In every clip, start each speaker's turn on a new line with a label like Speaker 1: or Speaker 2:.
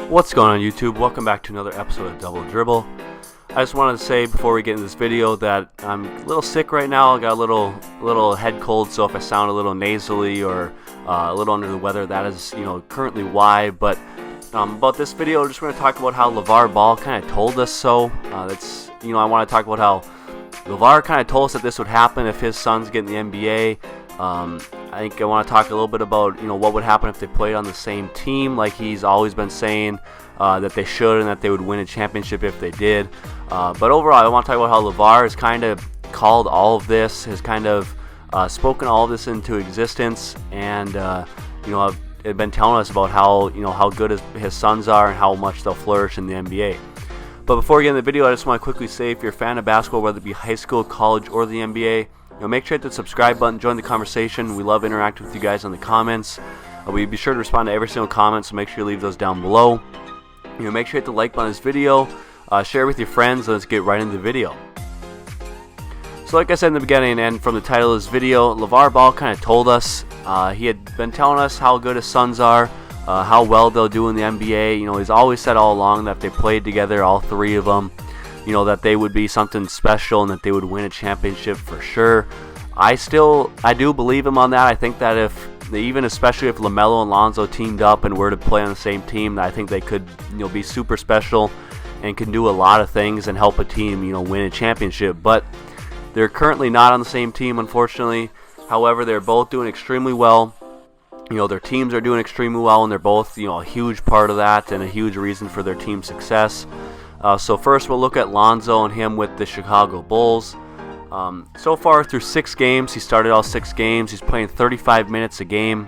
Speaker 1: What's going on YouTube? Welcome back to another episode of Double Dribble. I just wanted to say before we get into this video that I'm a little sick right now. I got a little head cold, so if I sound a little nasally or a little under the weather, that is currently why. But about this video, I'm just going to talk about how Lavar Ball kind of told us so. I want to talk about how Lavar kind of told us that this would happen if his sons get in the NBA. I think I want to talk a little bit about what would happen if they played on the same team, like he's always been saying that they should and that they would win a championship if they did. But overall, I want to talk about how Lavar has kind of called all of this, has kind of spoken all of this into existence, and have been telling us about how good his sons are and how much they'll flourish in the NBA. But before we get into the video, I just want to quickly say, if you're a fan of basketball, whether it be high school, college, or the NBA, make sure to hit the subscribe button, join the conversation. We love interacting with you guys in the comments. We'll be sure to respond to every single comment, so make sure you leave those down below. Make sure to hit the like button on this video, share with your friends, and let's get right into the video. So like I said in the beginning and from the title of this video, Lavar Ball kind of told us, he had been telling us how good his sons are, how well they'll do in the NBA. He's always said all along that if they played together, all three of them, that they would be something special and that they would win a championship for sure. I do believe him on that. I think that especially if LaMelo and Lonzo teamed up and were to play on the same team, I think they could, be super special and can do a lot of things and help a team, win a championship. But they're currently not on the same team, unfortunately. However, they're both doing extremely well. Their teams are doing extremely well, and they're both, a huge part of that and a huge reason for their team's success. So first we'll look at Lonzo and him with the Chicago Bulls. So far through 6 games, he started all 6 games. He's playing 35 minutes a game.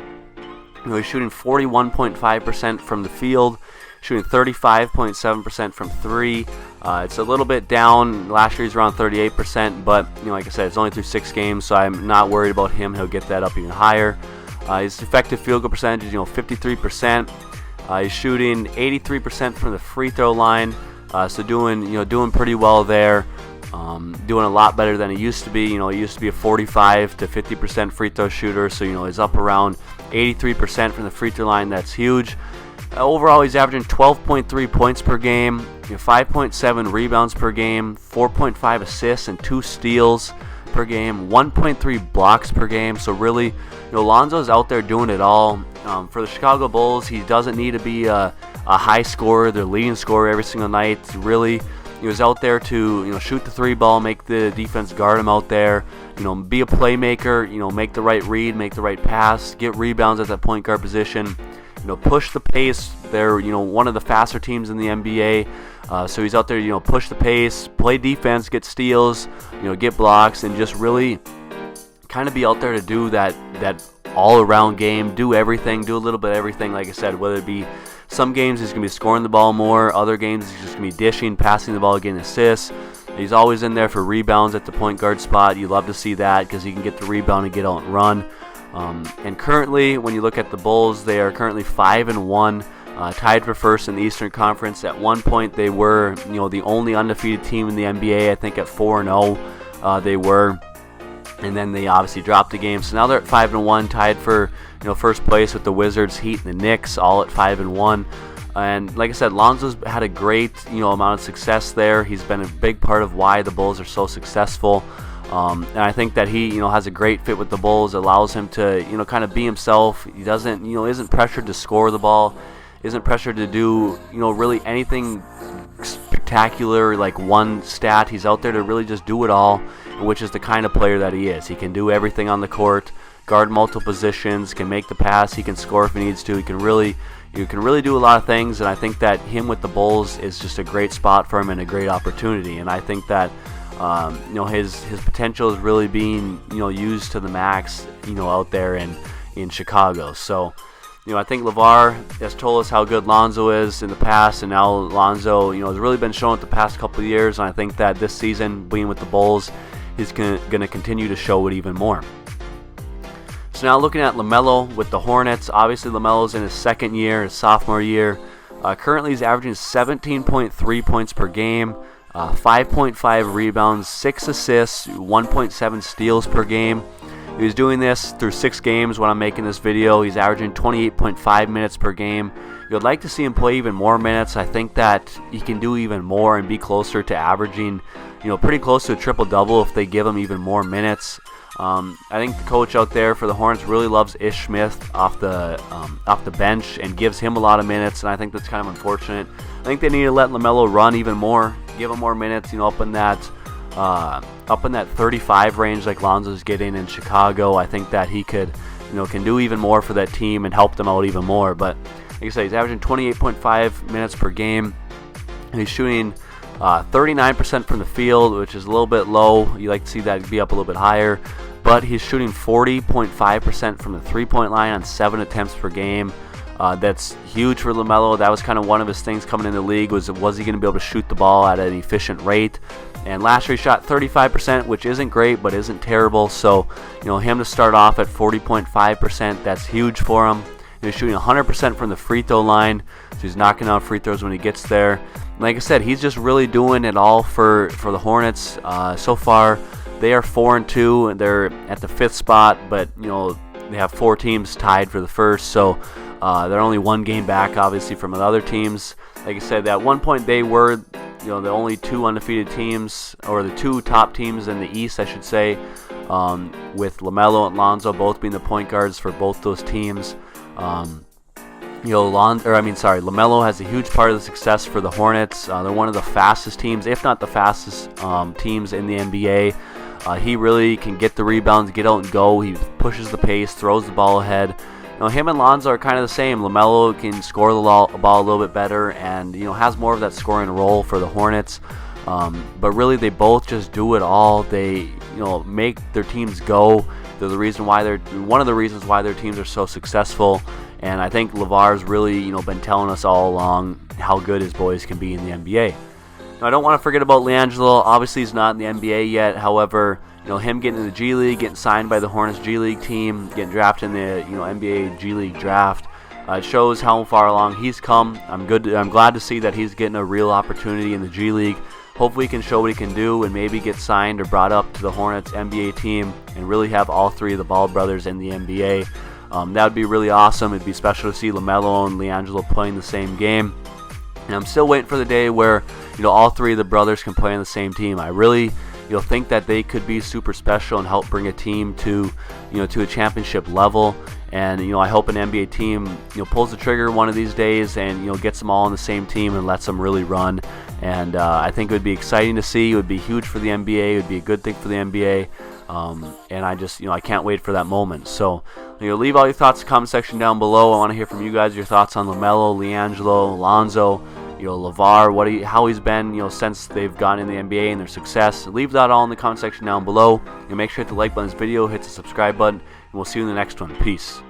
Speaker 1: He's shooting 41.5% from the field, shooting 35.7% from 3. It's a little bit down. Last year he's around 38%, but like I said, it's only through 6 games, so I'm not worried about him. He'll get that up even higher. His effective field goal percentage is 53%. He's shooting 83% from the free throw line. So doing pretty well there, doing a lot better than he used to be. He used to be a 45 to 50% free throw shooter, so he's up around 83% from the free throw line. That's huge. Overall, he's averaging 12.3 points per game, 5.7 rebounds per game, 4.5 assists and 2 steals per game, 1.3 blocks per game. So really, Lonzo's out there doing it all. For the Chicago Bulls, he doesn't need to be a high scorer, their leading scorer every single night. Really, he was out there to shoot the 3 ball, make the defense guard him out there, be a playmaker, make the right read, make the right pass, get rebounds at that point guard position, push the pace. They're one of the faster teams in the NBA, so he's out there push the pace, play defense, get steals, get blocks, and just really kind of be out there to do that all-around game, do everything, do a little bit of everything. Like I said, whether it be some games he's going to be scoring the ball more, other games he's just going to be dishing, passing the ball, getting assists. He's always in there for rebounds at the point guard spot. You love to see that because he can get the rebound and get out and run. And currently, when you look at the Bulls, they are currently 5-1, tied for first in the Eastern Conference. At one point, they were the only undefeated team in the NBA. I think at 4-0 they were. And then they obviously dropped the game. So now they're at 5-1, tied for first place with the Wizards, Heat, and the Knicks, all at 5-1. And like I said, Lonzo's had a great amount of success there. He's been a big part of why the Bulls are so successful. And I think that he has a great fit with the Bulls. It allows him to kind of be himself. He doesn't isn't pressured to score the ball, isn't pressured to do really anything spectacular like one stat. He's out there to really just do it all, which is the kind of player that he is. He can do everything on the court, guard multiple positions, can make the pass, he can score if he needs to. He can really do a lot of things, and I think that him with the Bulls is just a great spot for him and a great opportunity. And I think that his potential is really being used to the max out there in Chicago. So I think Lavar has told us how good Lonzo is in the past, and now Lonzo has really been shown it the past couple of years, and I think that this season being with the Bulls, he's going to continue to show it even more. So now looking at LaMelo with the Hornets, obviously LaMelo's in his second year, his sophomore year. Currently he's averaging 17.3 points per game, 5.5 rebounds, 6 assists, 1.7 steals per game. He's doing this through 6 games when I'm making this video. He's averaging 28.5 minutes per game. You'd like to see him play even more minutes. I think that he can do even more and be closer to averaging, pretty close to a triple-double if they give him even more minutes. I think the coach out there for the Hornets really loves Ish Smith off the bench and gives him a lot of minutes, and I think that's kind of unfortunate. I think they need to let LaMelo run even more, give him more minutes, up in that 35 range like Lonzo's getting in Chicago. I think that he could, can do even more for that team and help them out even more. But like I said, he's averaging 28.5 minutes per game. And he's shooting 39% from the field, which is a little bit low. You like to see that be up a little bit higher. But he's shooting 40.5% from the three-point line on 7 attempts per game. That's huge for LaMelo. That was kind of one of his things coming in the league, was he going to be able to shoot the ball at an efficient rate. And last year he shot 35%, which isn't great, but isn't terrible. So, him to start off at 40.5%, that's huge for him. He's shooting 100% from the free throw line, so he's knocking out free throws when he gets there. And like I said, he's just really doing it all for the Hornets. So far, they are 4-2, and they're at the 5th spot, but they have 4 teams tied for the first, so they're only 1 game back, obviously, from the other teams. Like I said, at one point they were, the only 2 undefeated teams, or the 2 top teams in the East, I should say, with LaMelo and Lonzo both being the point guards for both those teams. LaMelo has a huge part of the success for the Hornets. They're one of the fastest teams, if not the fastest teams in the NBA. He really can get the rebounds, get out and go. He pushes the pace, throws the ball ahead. Him and Lonzo are kind of the same. LaMelo can score the ball a little bit better and, has more of that scoring role for the Hornets. But really, they both just do it all. They, make their teams go. They're one of the reasons why their teams are so successful. And I think Lavar's really, been telling us all along how good his boys can be in the NBA. Now, I don't want to forget about LiAngelo. Obviously, he's not in the NBA yet. However, him getting in the G League, getting signed by the Hornets G League team, getting drafted in the NBA G League draft, it shows how far along he's come. I'm glad to see that he's getting a real opportunity in the G League. Hopefully, he can show what he can do and maybe get signed or brought up to the Hornets NBA team and really have all 3 of the Ball brothers in the NBA. That would be really awesome. It'd be special to see LaMelo and LiAngelo playing the same game. And I'm still waiting for the day where all 3 of the brothers can play on the same team. I really think that they could be super special and help bring a team to to a championship level. And I hope an NBA team pulls the trigger one of these days and gets them all on the same team and lets them really run. And I think it would be exciting to see. It would be huge for the NBA. It would be a good thing for the NBA. And I just I can't wait for that moment. So leave all your thoughts in the comment section down below. I want to hear from you guys, your thoughts on LaMelo, LiAngelo, Lonzo, Lavar, how he's been, since they've gone in the NBA and their success. Leave that all in the comment section down below. And make sure to like button this video, hit the subscribe button, and we'll see you in the next one. Peace.